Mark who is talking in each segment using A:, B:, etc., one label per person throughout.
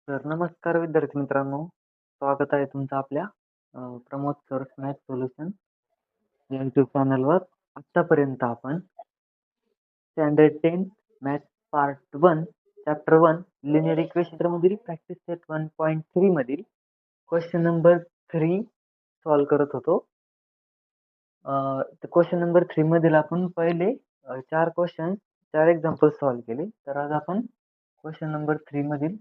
A: तर नमस्कार विद्यार्थी मित्रांनो, स्वागत आहे तुमचं आपल्या प्रमोद सर मॅथ सोल्युशन या यूट्यूब चॅनलवर. आतापर्यंत आपण standard 10 math part 1 chapter 1 linear equation मधील प्रॅक्टिस सेट 1.3 मधील क्वेश्चन नंबर 3 सॉल्व करत होतो. क्वेश्चन नंबर 3 मधील आपण पहिले 4 एक्झाम्पल सॉल्व केले. तर आज आपण क्वेश्चन नंबर 3 मधील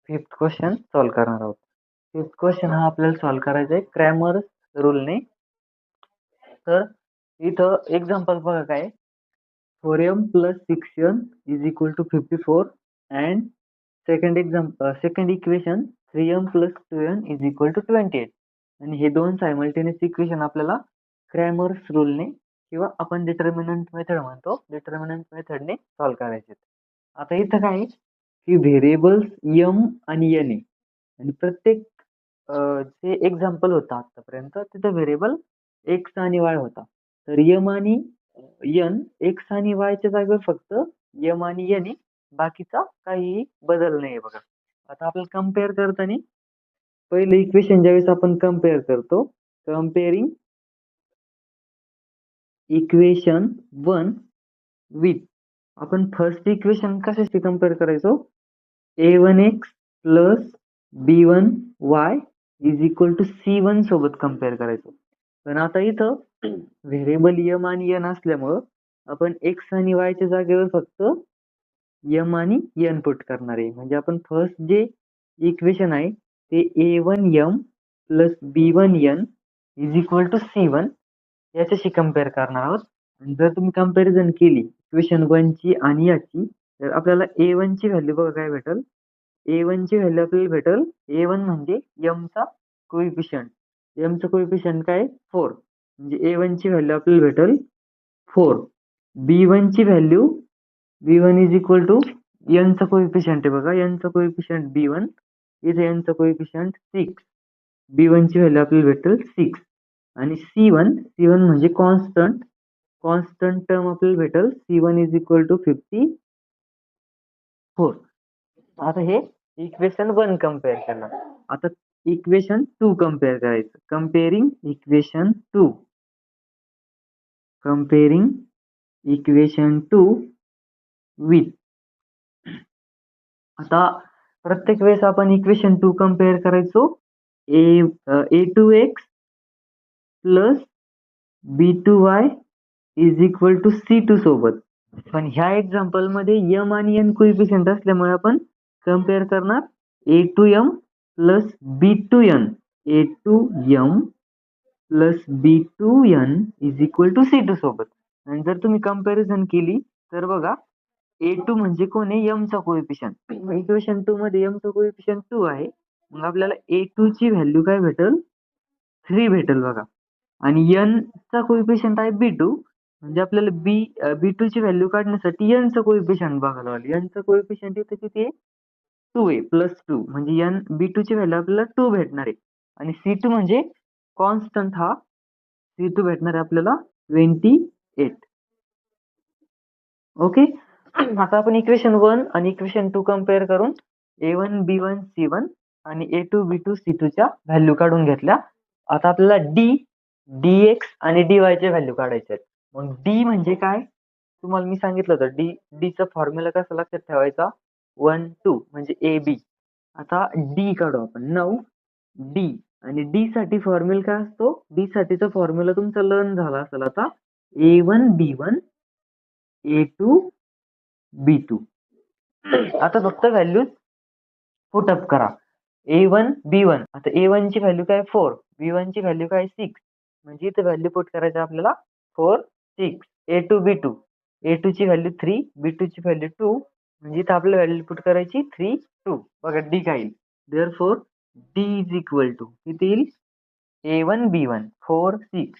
A: 5th क्वेश्चन सॉल्व करणार आहोत. 5th क्वेश्चन हा आपल्याला सॉल्व करायचा आहे क्रॅमर रूलने. तर इथं एक्झाम्पल बघा काय, 4m + 6n = 54 and second equation 3m + 2n = 28. आणि हे दोन सायमल्टेनियस इक्वेशन आपल्याला क्रॅमर्स रूलने किंवा आपण डिटर्मिनंट मेथड म्हणतो, डिटर्मिनंट मेथडने सॉल्व करायचे. आता इथं काय की व्हेरिएबल्स m आणि n आहे आणि प्रत्येक जे एक्झाम्पल होता आतापर्यंत तिथं व्हेरिएबल x आणि y होता. तर m आणि n x आणि y च्या जागेवर फक्त m आणि n आहे, बाकीचा काहीही बदल नाही बघा. आता आपल्याला कम्पेअर करताना पहिलं इक्वेशन ज्यावेळेस आपण कम्पेअर करतो, कम्पेअरिंग इक्वेशन 1 विथ, आपण फर्स्ट इक्वेशन कशाशी कम्पेअर करायचो, a1x + b1y = c1 सोबत कम्पेअर करायचो. पण आता इथं व्हेरिएबल m आणि n असल्यामुळं आपण x आणि y च्या जागेवर फक्त m आणि n पुट करणार आहे. म्हणजे आपण फर्स्ट जे इक्वेशन आहे ते a1m + b1n = c1 याच्याशी कम्पेअर करणार आहोत. जर तुम्ही कंपॅरिझन केली इक्वेशन 1 ची आणि याची, तर आपल्याला a1 ची व्हॅल्यू बघा काय भेटल. a1 ची व्हॅल्यू आपल्याला भेटल, a1 म्हणजे m चा कोएफिशियंट, m चा कोएफिशियंट काय 4, म्हणजे a1 ची व्हॅल्यू आपल्याला भेटल 4. b1 ची व्हॅल्यू b1 = n चा कोएफिशियंट आहे बघा, n चा कोएफिशियंट b1, इथे n चा कोएफिशियंट 6, b1 ची व्हॅल्यू आपल्याला भेटल 6. आणि c1 म्हणजे कॉन्स्टंट टर्म आपल्याला भेटल, c1 = 54. आता हे इक्वेशन 1 कम्पेअर करणार. आता इक्वेशन 2 कम्पेअर करायचं. Comparing equation 2 with. आता प्रत्येक वेळेस आपण इक्वेशन 2 कम्पेअर करायचो a2x + b2y = c2 सोबत. पण ह्या एक्झाम्पल मध्ये m आणि n कोएफिशियंट असल्यामुळे आपण कम्पेअर करणार a2m + b2n = c2 सोबत. आणि जर तुम्ही कंपॅरिझन केली तर बघा, a2 म्हणजे कोण आहे, m चा कोएफिशियंट. इक्वेशन 2 मध्ये m चा कोएफिशियंट 2 आहे, मग आपल्याला a2 ची व्हॅल्यू काय भेटल, 3 भेटल बघा. आणि n चा कोएफिशियंट आहे b2, म्हणजे आपल्याला b2 ची व्हॅल्यू काढण्यासाठी n चा कोएफिशियंट बघायला लागेल. n चा कोएफिशियंट इथे किती आहे, 2 आहे, +2, म्हणजे b2 ची व्हॅल्यू आपल्याला 2 भेटणार आहे. आणि c2 म्हणजे कॉन्स्टंट, हा c2 भेटणार आहे आपल्याला 28. ओके. आता आपण इक्वेशन 1 आणि इक्वेशन 2 कम्पेअर करून a1 b1 c1 आणि a2 b2 c2 च्या व्हॅल्यू काढून घेतल्या. आता आपल्याला dx आणि dy च्या व्हॅल्यू काढायच्या आहेत. मग d म्हणजे काय, तुम्हाला मी सांगितलं होतं, d चा फॉर्म्युला कसा लक्षात ठेवायचा, 1 2 म्हणजे ab. आता d काढू आपण. नाऊ d, आणि d साठी फॉर्म्युला काय असतो, d साठीचा फॉर्म्युला तुमचा लर्न झाला असेल आता, a1 b1 a2 b2. आता फक्त व्हॅल्यूज पुट अप करा. a1 b1, आता a1 ची व्हॅल्यू काय 4, b1 ची व्हॅल्यू काय 6, म्हणजे इथे व्हॅल्यू पुट करायची आपल्याला 4 6. a2 b2, a2 ची व्हॅल्यू 3, b2 ची व्हॅल्यू 2, म्हणजे इथे आपल्याला व्हॅल्यू पुट करायची 3 2. बघा d काय येईल, देअरफॉर d = किती येईल, a1 b1 4 6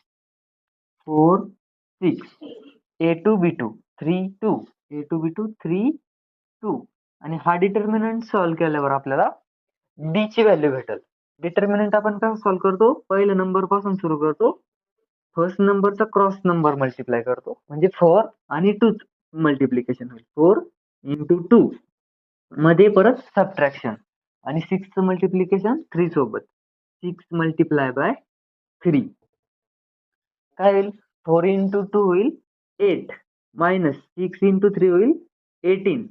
A: a2 b2 3 2, a2 b2 3 2. आणि हा डिटर्मिनंट सॉल्व केल्यावर आपल्याला d ची व्हॅल्यू भेटेल. डिटर्मिनंट आपण कसं सॉल्व करतो, पहिल्या नंबर पासून सुरू करतो, फर्स्ट नंबरचा क्रॉस नंबर मल्टिप्लाय करतो, म्हणजे 4 आणि 2 मल्टिप्लिकेशन होईल, 4 × 2 मध्ये परत सबट्रॅक्शन. आणि 6चं मल्टिप्लिकेशन 3 सोबत. 6 मल्टिप्लाय बाय 3 काय होईल? 4 into 2 होईल 8 मायनस 6 into 3 होईल 18.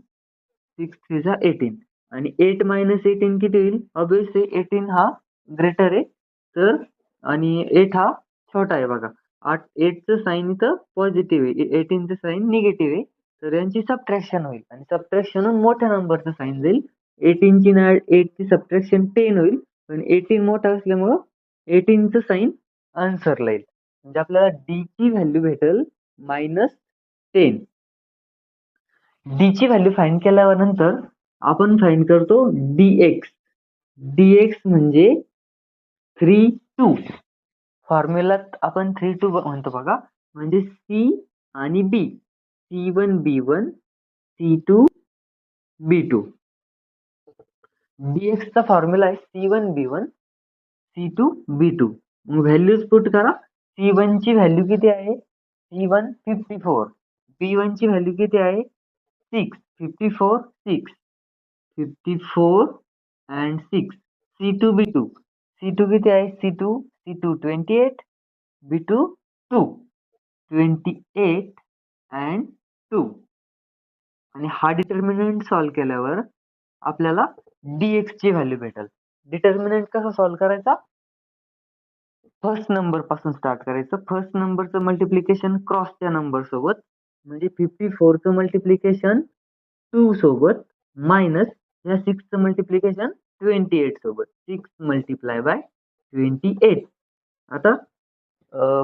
A: 6 3 जा 18 आणि 8 मायनस 18 किती होईल? ऑब्वियसली 18 हा ग्रेटर आहे तर आणि 8 हा छोटा आहे बघा. 8चं साइन इथं पॉझिटिव्ह आहे, 18चं साइन निगेटिव्ह आहे. तर यांची सबट्रॅक्शन होईल आणि सबट्रॅक्शन होऊन मोठ्या नंबरचं साइन जाईल. 18ची ना 8ची सबट्रॅक्शन 10 होईल पण 18 मोठा असल्यामुळं 18चं साइन आन्सरला येईल. म्हणजे आपल्याला डी ची व्हॅल्यू भेटेल -10. डी ची व्हॅल्यू फाइंड केल्यानंतर आपण फाइंड करतो dx. dx म्हणजे 3-2. फॉर्म्युलात आपण 3-2 म्हणतो बघा. म्हणजे C आणि B. C1 B1 C2 B2. dx चा फॉर्म्युला आहे C1 B1 C2 B2. मग व्हॅल्यूज पुट करा. C1 ची व्हॅल्यू किती आहे? C1 54. B1 ची व्हॅल्यू किती आहे? 6. 54 6. 54 and 6. C2 B2. C2 किती आहे? C2 28. B2 2. 28 and 2. आणि हा डिटर्मिनंट सॉल्व्ह केल्यावर आपल्याला dx ची व्हॅल्यू भेटेल. डिटर्मिनंट कसा सॉल्व्ह करायचा? फर्स्ट नंबर पासून स्टार्ट करायचं. फर्स्ट नंबरचं मल्टिप्लिकेशन क्रॉसच्या नंबर सोबत म्हणजे 54चं मल्टिप्लिकेशन 2 सोबत मायनस या 6चं मल्टिप्लिकेशन 28 सोबत. 6 मल्टिप्लाय बाय 28. आता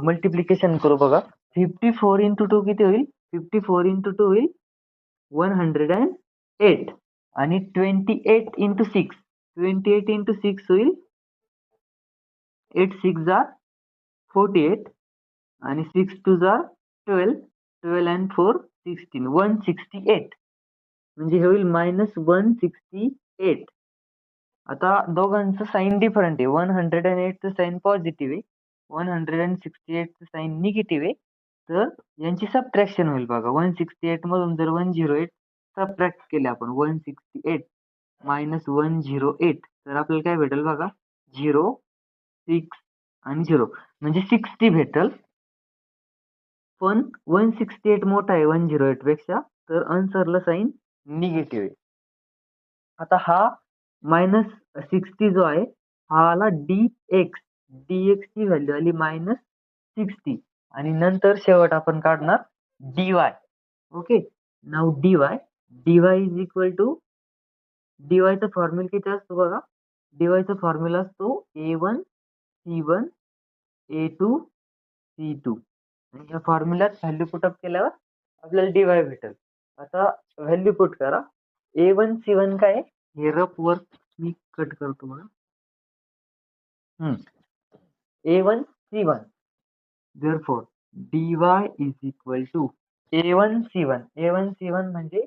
A: मल्टिप्लिकेशन करू बघा. 54 into 2 किती होईल? 54 into 2 होईल 108 आणि 28 into 6. 28 into 6 होईल 8 6 जा 48 आणि 6 2 जा 12. 12 and 4 16. 168 म्हणजे हे होईल -168. आता दोघांचं साइन डिफरंट आहे. 108चं साइन पॉझिटिव्ह आहे, 168चं साइन निगेटिव्ह आहे. तर यांची सबट्रॅक्शन होईल बघा. 168 मधून जर 108 सबट्रॅक्ट केले आपण 168 मायनस 108 तर आपल्याला काय भेटेल बघा? 0 6 आणि 0 म्हणजे 60 भेटेल. पण 168 मोठा आहे 108 पेक्षा तर आन्सरला साइन निगेटिव्ह आहे. आता हा -60 जो आहे हा आला dx. dx ची व्हॅल्यू आली -60 आणि नंतर शेवट आपण काढणार dy. ओके. नाव dy. dy is equal to dy चा फॉर्म्युला किती असतो बघा? dy चा फॉर्म्युला असतो a1 c1 a2 c2 आणि या फॉर्म्युल्यात व्हॅल्यू पुट अप केल्यावर आपल्याला dy भेटेल. आता व्हॅल्यू पुट करा. a1 c1 काय आहे? हे रफ वर्क मी कट करतो बघा. a1 c1 therefore dy is equal to a1 c1. a1 c1 म्हणजे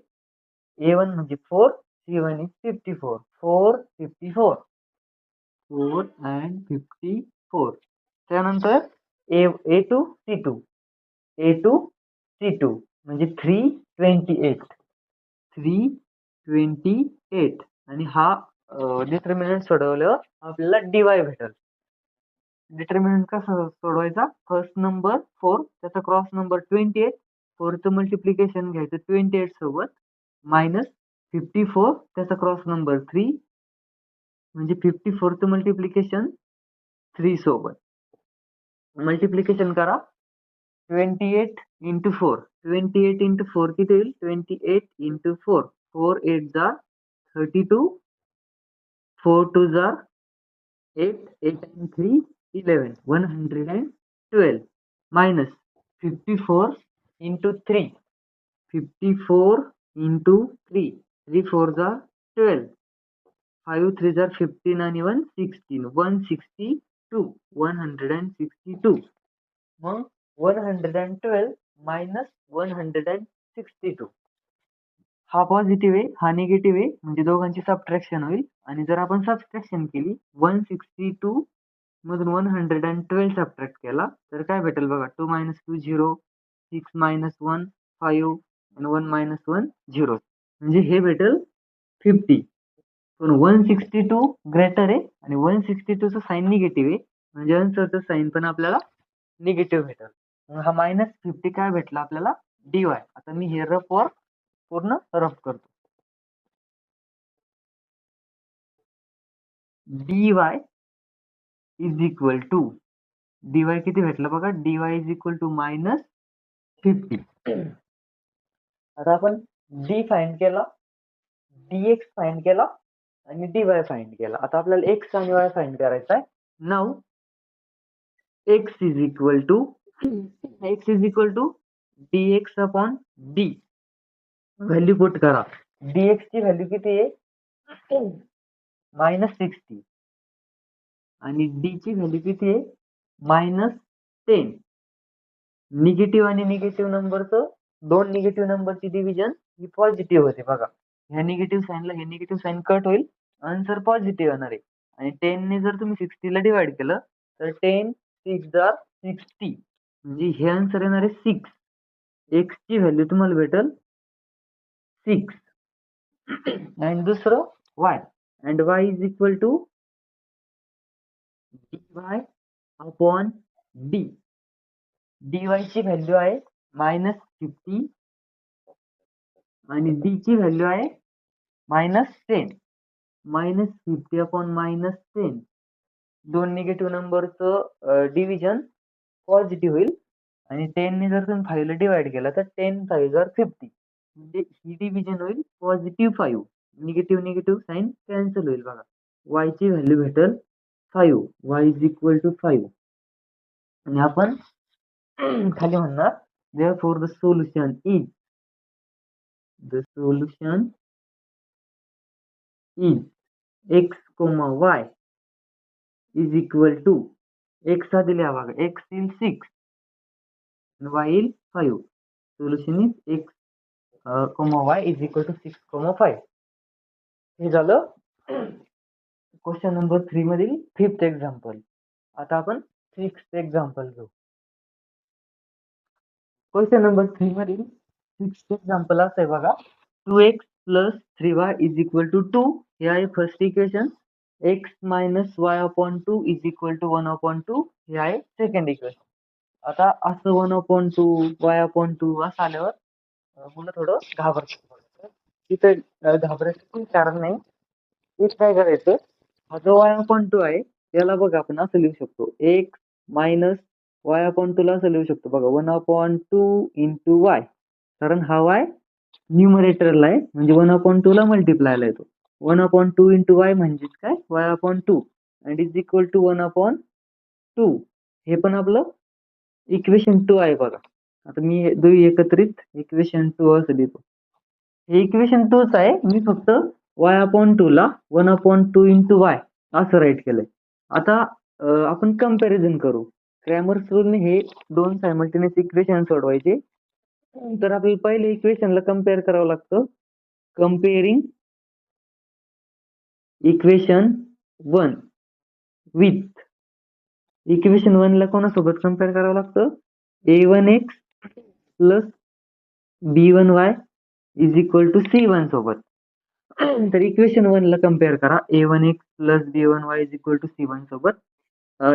A: a1 म्हणजे 4, c1 is 54. 4 54. 4 and 54. त्यानंतर a2 c2. a2 c2 म्हणजे 328. 328 आणि हा डिटर्मिनंट सोडवल्यावर आपल्याला dy भेटेल. डिटर्मिनंट कसा सोडवायचा? फर्स्ट नंबर 4 त्याचा क्रॉस नंबर 28. 4चं मल्टिप्लिकेशन घ्यायचं 28 सोबत मायनस 54 त्याचा क्रॉस नंबर 3 म्हणजे 54चं मल्टिप्लिकेशन 3 सोबत. मल्टिप्लिकेशन करा 28 into 4. 28 into 4 किती होईल? 28 into 4. 4 8 जा 32. 4 2 जा 8. 8 and 3 11. 112 minus 54 into 3. 54 into 3. 3 4 जा 12. 5 3 जा 15 आणि 1 16. 162. 162. मग 112 minus 162. हा पॉझिटिव्ह आहे, हा निगेटिव्ह आहे म्हणजे दोघांची सबट्रॅक्शन होईल आणि जर आपण सबट्रॅक्शन केली 162 मधून 112 सबट्रॅक्ट केला तर काय भेटेल बघा? 2 minus 2 0. 6 minus 1 5 आणि 1 minus 1 0 म्हणजे हे भेटेल 50. पण 162 ग्रेटर आहे आणि 162 चं साइन निगेटिव्ह आहे, म्हणजे आन्सरचं साइन पण आपल्याला निगेटिव्ह भेटेल. मग हा -50 काय भेटला आपल्याला dy. आता मी हे रफ वर पूर्ण रफ करतो. dy is equal to dy किती भेटलं बघा, dy इज इक्वल टू -50. आता आपण d फाइंड केला, dx फाइंड केला आणि dy फाइंड केला. आता आपल्याला x आणि y फाइंड करायचा आहे. Now x is equal to dx upon d. Value put करा. dx ची व्हॅल्यू किती आहे, -60 आणि d ची व्हॅल्यू किती आहे, -10. निगेटिव्ह आणि निगेटिव्ह नंबरचं, दोन निगेटिव्ह नंबरची डिव्हिजन ही पॉझिटिव्ह होते बघा. ह्या निगेटिव्ह साइनला हे निगेटिव्ह साइन कट होईल, आन्सर पॉझिटिव्ह येणार आहे. आणि 10 ने जर तुम्ही 60 ला डिवाइड केलं तर 10 6 आर 60, म्हणजे हे आन्सर येणार आहे 6. x ची व्हॅल्यू तुम्हाला भेटेल 6. आणि दुसरं y, and y is equal to dy upon d. dy ची व्हॅल्यू आहे -50 आणि d ची व्हॅल्यू आहे -10. -50 अपॉन -10, दोन निगेटिव्ह नंबरचं डिव्हिजन पॉझिटिव्ह होईल आणि 10 ने जर तुम्ही 5 ला डिवाइड केला तर 10 5 आर 50, म्हणजे ही डिव्हिजन होईल +5. निगेटिव्ह निगेटिव्ह साइन कॅन्सल होईल बघा. y ची व्हॅल्यू भेटेल 5. y is equal to 5. आणि आपण खाली म्हणणार therefore the solution is x, y is equal to x हा दिला बघा, x येईल 6 and y येईल 5. Solution is x, y is equal to 6, 5. हे झालं क्वेश्चन नंबर 3 मधील 5th एक्झाम्पल. आता आपण 6th एक्झाम्पल घेऊ. क्वेश्चन नंबर 3 मधील 6th एक्झाम्पल असं आहे बघा, 2x plus 3y is equal to 2. हे आहे first equation. x minus y upon 2 is equal to 1 upon 2. हे आहे सेकंड इक्वेशन. आता असं 1 upon 2, y upon 2 असं आल्यावर मुलं थोडं घाबरतात. तिथे घाबरायचं कारण नाही. इथे काय करायचं, हा जो y upon 2 आहे त्याला बघा आपण असं लिहू शकतो, x minus y upon 2 ला असं लिहू शकतो बघा, 1 upon 2 into y. कारण हा y न्यूमरेटरला आहे, म्हणजे 1 upon 2 ला मल्टिप्लायला येतो. 1 upon 2 into y म्हणजेच काय, y upon 2 and is equal to 1 upon 2. हे पण आपलं इक्वेशन 2 आहे बघा. आता मी हे दोन्ही एकत्रित इक्वेशन 2 असं लिहितो. हे इक्वेशन 2च आहे, मी फक्त y upon 2 ला 1 upon 2 into y असं राईट केलंय. आता आपण कंपॅरिझन करू. क्रॅमर्स रूलने हे दोन सायमल्टेनियस इक्वेशन सोडवायचे. तर आपल्याला पहिले इक्वेशनला कम्पेअर करावं लागतं. कंपेअरिंग इक्वेशन 1 विथ इक्वेशन 1 ला कोणासोबत कम्पेअर करावं लागतं, a1x plus b1y is equal to c1 सोबत. तर इक्वेशन 1 ला कम्पेअर करा, a1x plus b1y is equal to c1 सोबत.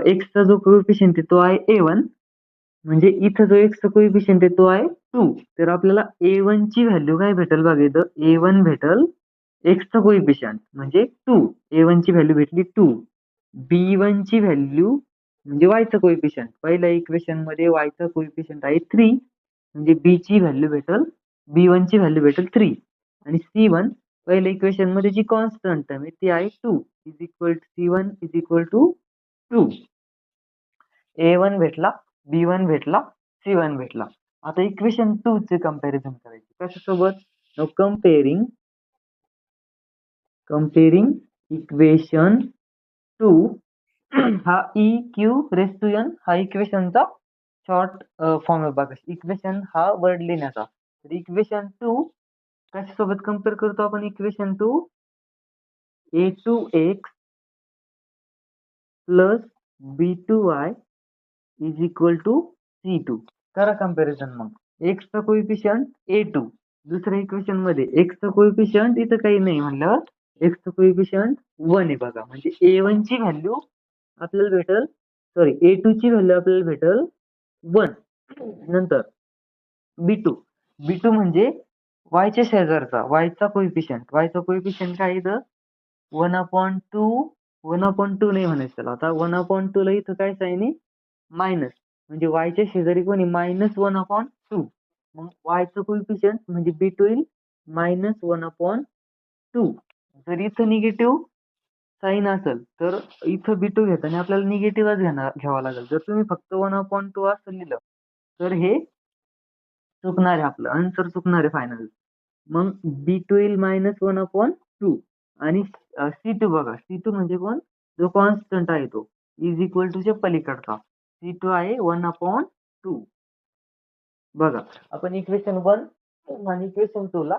A: x चा जो कोएफिशियंट आहे तो आहे a1, म्हणजे इथं जो x चा कोएफिशियंट आहे तो आहे 2. तर आपल्याला a1 ची व्हॅल्यू काय भेटेल बघा, इथं a1 भेटेल x चा कोएफिशियंट म्हणजे 2. a1 ची व्हॅल्यू भेटली 2. b1 ची व्हॅल्यू म्हणजे y चा कोएफिशियंट, पहिल्या इक्वेशन मध्ये y चा कोएफिशियंट आहे 3, म्हणजे b ची व्हॅल्यू भेटेल, b1 ची व्हॅल्यू भेटेल 3. आणि c1 पहिल्या इक्वेशन मध्ये जी कॉन्स्टंट टर्म आहे ती आहे 2 is equal to c1 is equal to 2. a1 भेटला, b1 भेटला, c1 भेटला. आता इक्वेशन 2 चे कंपॅरिझन करायचे कशासोबत, कंपेअरिंग इक्वेशन 2. हा e q रेस टू n हा इक्वेशनचा शॉर्ट फॉर्म आहे बघा. इक्वेशन हा वर्ड लिहिण्याचा. तर इक्वेशन 2 कशासोबत कम्पेअर करतो आपण, equation 2 a2x plus b2y is equal to c2. करा कंपॅरिझन. मग x चा कोएफिशियंट a2, दुसऱ्या इक्वेशन मध्ये x चा कोएफिशियंट इथं काही नाही म्हणल्यावर एक्सचं कोएफिशियंट 1 आहे बघा. म्हणजे A1 ची व्हॅल्यू आपल्याला भेटल, सॉरी A2 ची व्हॅल्यू आपल्याला भेटल 1. नंतर B2 म्हणजे y च्या शेजारचा y चा कोएफिशियंट काय आहे इथं 1/2. 1/2 नाही म्हणायचं त्याला, आता 1/2 ला इथं काय साइन आहे मायनस, म्हणजे y च्या शेजारी कोणी -1/2. मग y चं कोएफिशियंट म्हणजे B2 येईल -1/2. जर इथं निगेटिव्ह साइन असेल तर इथं B2 घेताना आपल्याला निगेटिव्हच घ्यावा लागेल. जर तुम्ही फक्त 1/2 असं लिहिलं तर हे चुकणार आहे, आपलं आन्सर चुकणार आहे फायनल. मग B2 येईल -1/2. आणि C2 बघा, C2 म्हणजे कोण, जो कॉन्स्टंट आहे तो इज इक्वल टू च्या पलीकडचा. C2 आहे 1/2. बघा आपण इक्वेशन 1 आणि इक्वेशन 2 ला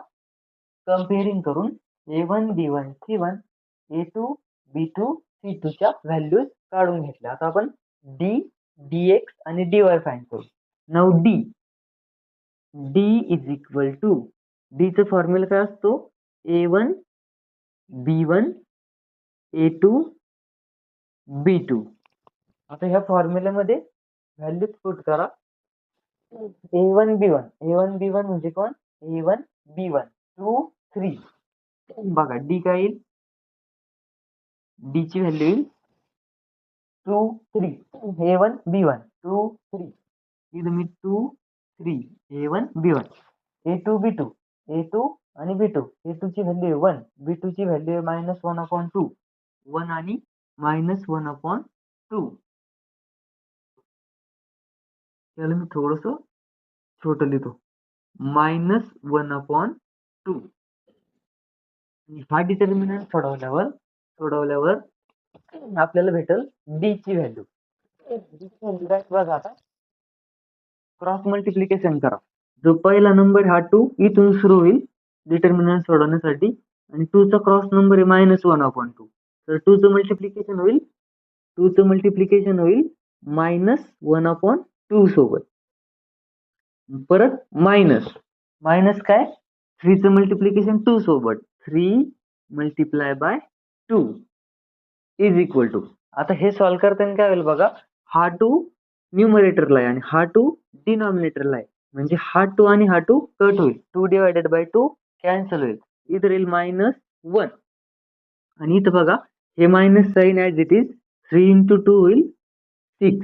A: कम्पेअरिंग करून A1 B1 C1 A2 B2 C2 च्या व्हॅल्यूज काढून घेतल्या. आता आपण D dx आणि dy फाइंड करू. Now D is equal to, D चा फॉर्म्युला काय असतो, A1 B1 A2 B2. आता ह्या फॉर्म्युल्यामध्ये व्हॅल्यूज पुट करा. A1 B1 म्हणजे कोण, A1 B1 2 3. बघा D काय येईल, D ची व्हॅल्यू येईल 2 3. A1 B1 2 3. इथं मी 2 3 A1 B1 A2 B2 A2 आणि B2. A2 ची व्हॅल्यू 1, B2 ची व्हॅल्यू -1/2. 1 आणि -1/2. त्याला मी थोडस छोटं लिहितो, -1/2. हा डिटर्मिनंट सोडवल्यावर आपल्याला भेटल D ची व्हॅल्यू. बघा आता क्रॉस मल्टिप्लिकेशन करा. जो पहिला नंबर हा 2 इथून सुरू होईल डिटर्मिनंट सोडवण्यासाठी, आणि 2 चा क्रॉस नंबर आहे -1/2. तर 2 चं मल्टिप्लिकेशन होईल -1/2 सोबत. परत मायनस काय, 3 चं मल्टिप्लिकेशन 2 सोबत, 3 × 2 इज इक्वल टू. आता हे सॉल्व्ह करताना काय होईल बघा, हा 2 न्यूमरेटरला आहे आणि हा 2 डिनॉमिनेटरला आहे. म्हणजे हा 2 आणि हा 2 कट होईल, 2 डिवायडेड बाय 2 कॅन्सल होईल. इथं येईल -1. आणि इथं बघा हे minus sign as it is, 3 × 2 होईल 6.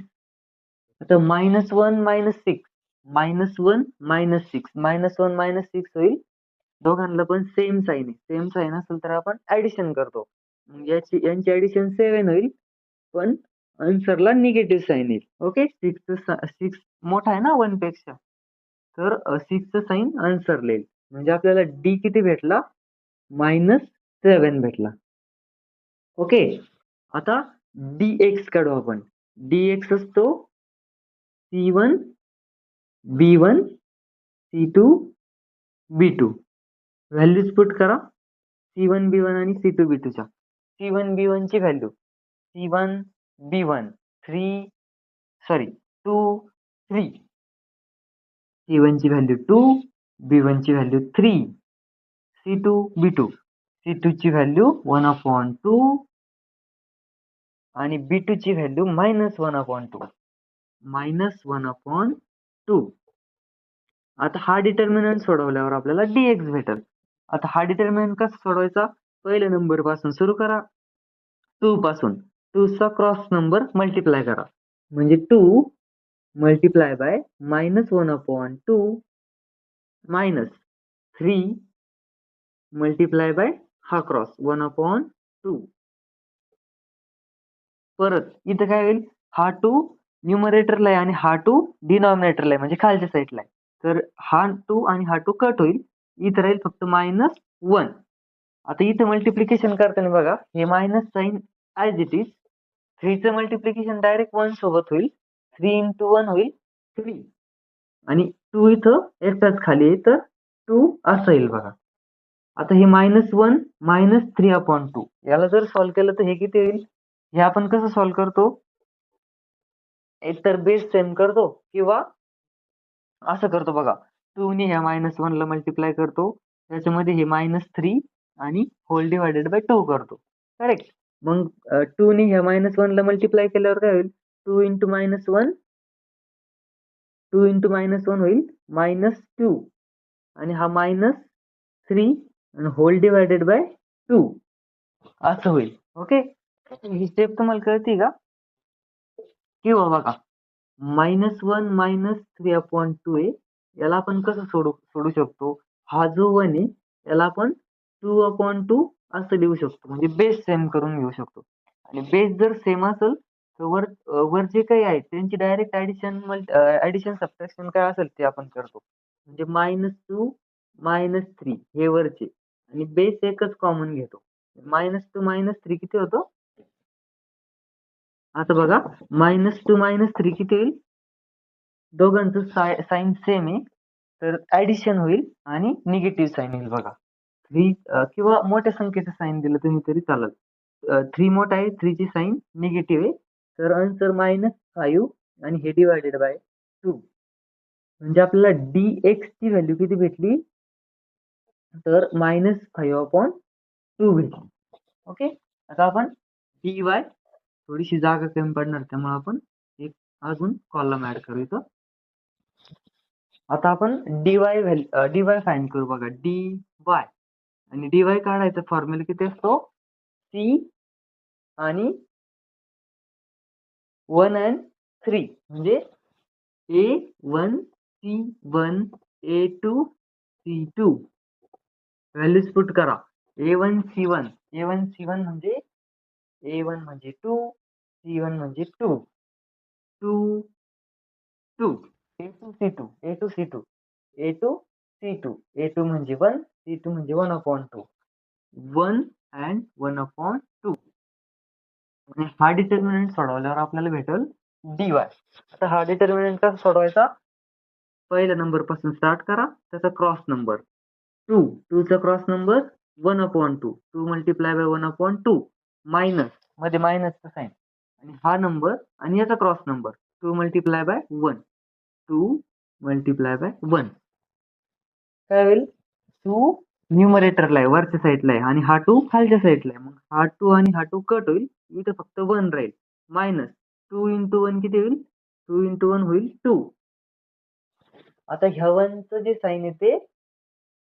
A: आता -1 - 6 -1 - 6 होईल. दोघांना पण सेम साइन आहे. सेम साइन असेल तर आपण ऍडिशन करतो. यांची ऍडिशन 7 होईल, पण आन्सरला निगेटिव्ह साइन येईल. ओके, 6 मोठा आहे ना 1 पेक्षा, तर 6 चं साइन आन्सर येईल. म्हणजे आपल्याला D किती भेटला, -7 भेटला. ओके, आता dx काढू आपण. dx असतो C1 B1 C2 B2. Values put करा C1 B1 आणि C2 B2 च्या. C1 B1 ची व्हॅल्यू C1 B1 2 3. C1 ची व्हॅल्यू 2, B1 ची व्हॅल्यू 3, C2 B2 C2 ची व्हॅल्यू 1/2 आणि B2 ची व्हॅल्यू -1/2. -1/2. आता हा डिटर्मिनंट सोडवल्यावर आपल्याला dx भेटेल. आता हा डिटर्मिनंट कसा सोडवायचा, पहिल्या नंबर पासून सुरू करा, 2 पासून. 2 चा क्रॉस नंबर मल्टिप्लाय करा, म्हणजे 2 multiply by -1/2 minus 3 multiply by हा क्रॉस 1/2. परत इथं काय होईल, हा 2 न्यूमरेटरला आहे आणि हा 2 डिनॉमिनेटरला आहे, म्हणजे खालच्या साईडला आहे. तर हा 2 आणि हा 2 कट होईल. इथं राहील फक्त -1. आता इथं मल्टिप्लिकेशन करताना बघा, हे minus sign as it is, 3 चं मल्टिप्लिकेशन डायरेक्ट 1 सोबत होईल, 3 × 1 होईल 3, आणि 2 इथं एकटाच खाली आहे, तर 2 असं येईल बघा. आता हे -1 -3/2 याला जर सॉल्व्ह केलं तर हे किती होईल. हे आपण कसं सॉल्व्ह करतो, एकतर बेस सेम करतो किंवा असं करतो बघा, 2 ने ह्या -1 ला मल्टिप्लाय करतो, त्याच्यामध्ये हे -3 आणि होल डिवायडेड बाय 2 करतो. करेक्ट. मग 2 ने ह्या -1 ला मल्टिप्लाय केल्यावर काय होईल? 2 इंटू -1 2 इंटू -1 होईल -2 आणि हा -3 आणि होल डिवायडेड बाय 2 असं होईल. ओके. ही स्टेप तुम्हाला कळते का? किंवा बघा -1 -3/2 आहे, याला आपण कसं सोडू शकतो? हा जो 1 आहे याला आपण 2/2 असं लिहू शकतो. म्हणजे बेस सेम करून घेऊ शकतो. आणि बेस जर सेम असेल तर वर जे काही आहे त्यांची डायरेक्ट ॲडिशन सबट्रॅक्शन काय असेल ते आपण करतो. म्हणजे -2 -3 हे वरचे आणि बेस एकच कॉमन घेतो. -2 -3 किती होतं? आता बघा -2 -3 किती होईल? दोघांचं साइन सेम आहे तर ऍडिशन होईल आणि निगेटिव्ह साइन येईल बघा. 3 किंवा मोठ्या संख्येचं साइन दिलं तुम्ही तरी चालेल. 3 मोठा आहे, 3 ची साइन निगेटिव्ह आहे. तर आन्सर -5 आणि हे डिवायडेड बाय 2. म्हणजे आपल्याला dx ची व्हॅल्यू किती भेटली? तर -5/2 भेटली. ओके. आता आपण dy थोडीशी जागा कमी पडणार त्यामुळे आपण एक अजून कॉलम ऍड करू इथं. आता आपण dy फाइंड करू बघा. dy आणि dy काढायचा फॉर्म्युला किती असतो? c आणि 1 and 3 म्हणजे a1 c1 a2 c2 values put करा. a1 c1 म्हणजे a1 म्हणजे 2 c1 म्हणजे 2 2 2 a2 c2 a2 म्हणजे 1 c2 म्हणजे 1/2 1 and 1/2 आणि हा डिटर्मिनंट सोडवल्यावर आपल्याला भेटेल dy. आता हा डिटर्मिनंट कसा सोडवायचा? पहिल्या नंबर पासून स्टार्ट करा, त्याचा क्रॉस नंबर 2 चा cross number 1/2 2 multiply by 1/2 minus मध्ये मायनसचा साइन आणि हा नंबर आणि याचा cross number 2 multiply by 1 2 multiply by 1 काय होईल? 2 न्यूमरेटरला आहे, वरच्या साईडला आहे आणि हा 2 खालच्या साईडला आहे. मग हा 2 आणि हा 2 कट होईल. इथं फक्त 1 राहील. मायनस 2 इंटू 1 किती होईल? 2 इंटू 1 होईल 2. आता ह्या 1 चं जे साइन आहे ते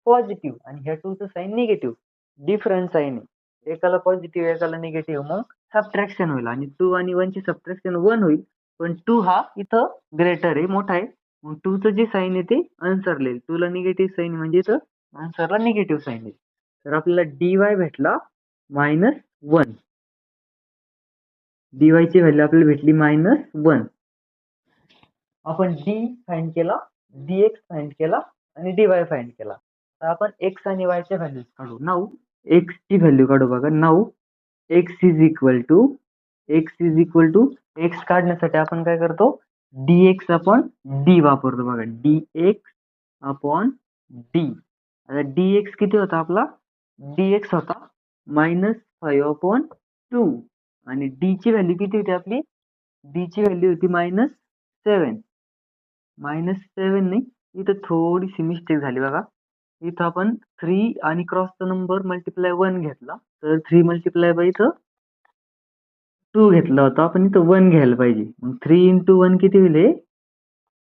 A: पॉझिटिव्ह आणि ह्या 2 चं साइन निगेटिव्ह. डिफरंट साइन आहे. एकाला पॉझिटिव्ह एकाला निगेटिव्ह. मग सबट्रॅक्शन होईल आणि 2 आणि 1 ची सबट्रॅक्शन 1 होईल. पण 2 हा इथं ग्रेटर आहे, मोठा आहे. मग 2 चं जे साइन आहे ते आन्सरला येईल. 2 ला निगेटिव्ह साइन म्हणजे इथं आन्सरला निगेटिव्ह साइन येईल. तर आपल्याला dy भेटला -1. dy ची व्हॅल्यू आपल्याला भेटली -1. आपण d फाइंड केला, dx फाइंड केला आणि dy फाइंड केला. तर आपण x आणि y च्या व्हॅल्यूज काढू. नाऊ x ची व्हॅल्यू काढू बघा. Now x is equal to x काढण्यासाठी आपण काय करतो? dx अपॉन d वापरतो बघा. dx upon d. आता dx किती होता आपला? dx होता -5/2 आणि d ची व्हॅल्यू किती होती आपली? d ची व्हॅल्यू होती -7. -7 नाही, इथं थोडीशी मिस्टेक झाली बघा. इथं आपण 3 आणि क्रॉसचा नंबर मल्टिप्लाय 1 घेतला. तर 3 मल्टिप्लाय बाय इथं 2 घेतला होता. आपण इथं 1 घ्यायला पाहिजे. मग 3 इंटू 1 किती होईल?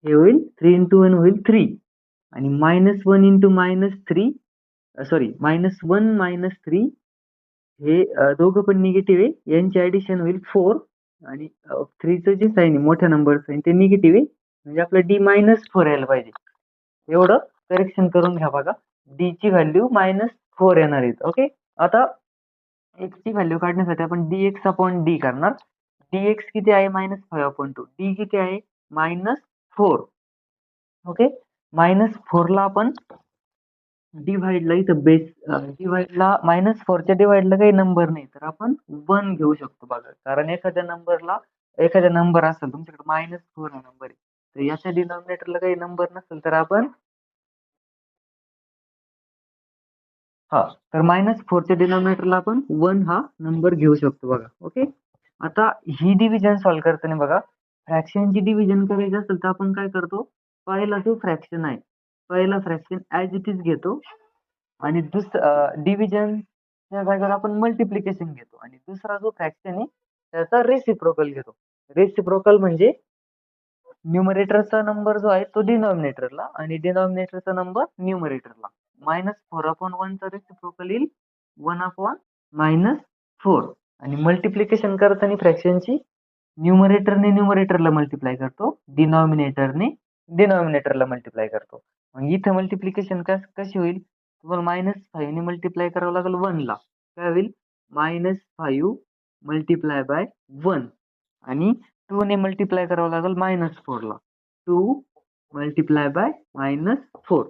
A: हे होईल 3 इंटू 1 होईल 3 आणि -1 इंटू -3 सॉरी -1 -3 हे दोघं पण निगेटिव्ह आहे. यांची ऍडिशन होईल 4 आणि 3 चं जे साइन आहे मोठ्या नंबरचं साइन ते निगेटिव्ह आहे. म्हणजे आपलं d -4 यायला पाहिजे. एवढं करेक्शन करून घ्या बघा. d ची व्हॅल्यू -4 येणार आहे. ओके. आता x ची व्हॅल्यू काढण्यासाठी आपण dx अपॉन d करणार. dx किती आहे? -5/2. d किती आहे? -4. ओके. -4 ला आपण डिव्हाइडला इथं बेस डिव्हाइडला -4 च्या डिव्हाइडला काही नंबर नाही तर आपण 1 घेऊ शकतो बघा. कारण एखाद्या नंबर असेल तुमच्याकडे -4 हा नंबर आहे. तर याच्या डिनॉमिनेटरला काही नंबर नसेल तर आपण तर -4 च्या डिनॉमिनेटरला आपण 1 हा नंबर घेऊ शकतो बघा. ओके. आता ही डिव्हिजन सॉल्व्ह करताना बघा, फ्रॅक्शनची डिव्हिजन करायची असेल तर आपण काय करतो? पहिला जो फ्रॅक्शन आहे, पहिला फ्रॅक्शन ॲज इट इज घेतो आणि डिव्हिजनच्या जागेवर आपण मल्टिप्लिकेशन घेतो आणि दुसरा जो फ्रॅक्शन आहे त्याचा रेसिप्रोकल घेतो. रेसिप्रोकल म्हणजे न्यूमरेटरचा नंबर जो आहे तो डिनॉमिनेटरला आणि डिनॉमिनेटरचा नंबर न्यूमरेटरला. -4/1 चा रेसिप्रोकल येईल 1/-4 आणि मल्टिप्लिकेशन करताना फ्रॅक्शनची न्यूमरेटरने न्यूमरेटरला मल्टिप्लाय करतो, डिनॉमिनेटरने डिनॉमिनेटरला मल्टिप्लाय करतो. मग इथं मल्टिप्लिकेशन कशी होईल? तुम्हाला -5 ने मल्टिप्लाय करावं लागेल 1 ला. काय होईल? -5 मल्टिप्लाय बाय 1 आणि 2 ने मल्टिप्लाय करावं लागेल -4 ला. 2 मल्टिप्लाय बाय -4.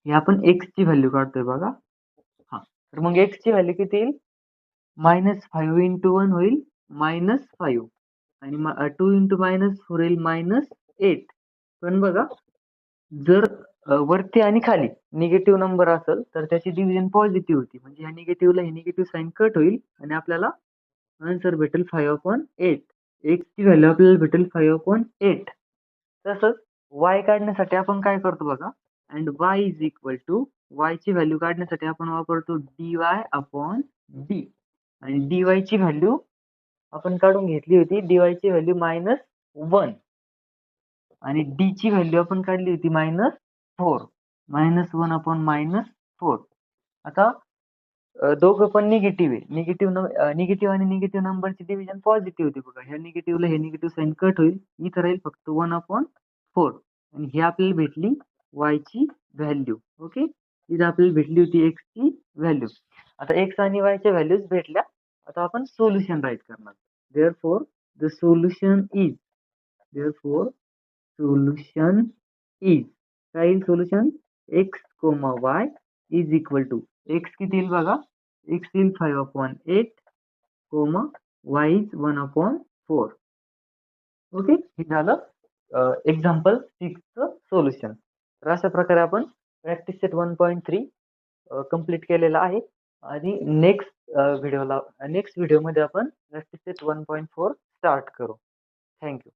A: हे आपण x ची व्हॅल्यू काढतोय बघा. हा, तर मग x ची व्हॅल्यू किती येईल? -5 इंटू 1 होईल -5 आणि 2 इंटू -4 येईल -8. पण बघा, जर वरती आणि खाली निगेटिव्ह नंबर असेल तर त्याची डिव्हिजन पॉझिटिव्ह होती. म्हणजे ह्या निगेटिव्हला हे निगेटिव्ह साइन कट होईल आणि आपल्याला आन्सर भेटेल 5/8. x ची व्हॅल्यू आपल्याला भेटेल 5/8. तसंच y काढण्यासाठी आपण काय करतो बघा, and y is equal to y ची व्हॅल्यू काढण्यासाठी आपण वापरतो dy/d आणि dy ची व्हॅल्यू आपण काढून घेतली होती. dy ची व्हॅल्यू -1 आणि d ची व्हॅल्यू आपण काढली होती -4. -1/-4. आता दोघं पण निगेटिव्ह आहे. निगेटिव्ह आणि निगेटिव्ह नंबरची डिव्हिजन पॉझिटिव्ह होती बघा. ह्या निगेटिव्हला हे निगेटिव्ह साइन कट होईल. इथं राहील फक्त 1/4 आणि ही आपल्याला भेटली y ची व्हॅल्यू. ओके, इथं आपल्याला भेटली होती x ची व्हॅल्यू. आता x आणि y च्या व्हॅल्यूज भेटल्या. आता आपण सोल्युशन राईट करणार. Therefore the solution is काय येईल solution? x, y is equal to x किती येईल बघा, x येईल 5/8, y इज 1/4. ओके, हे झालं एक्झाम्पल 6 चं सोल्युशन. तर अशा प्रकारे आपण प्रॅक्टिस सेट 1.3 कंप्लीट केलेला आहे आणि नेक्स्ट व्हिडिओमध्ये आपण प्रॅक्टिस सेट 1.4 स्टार्ट करू. Thank you.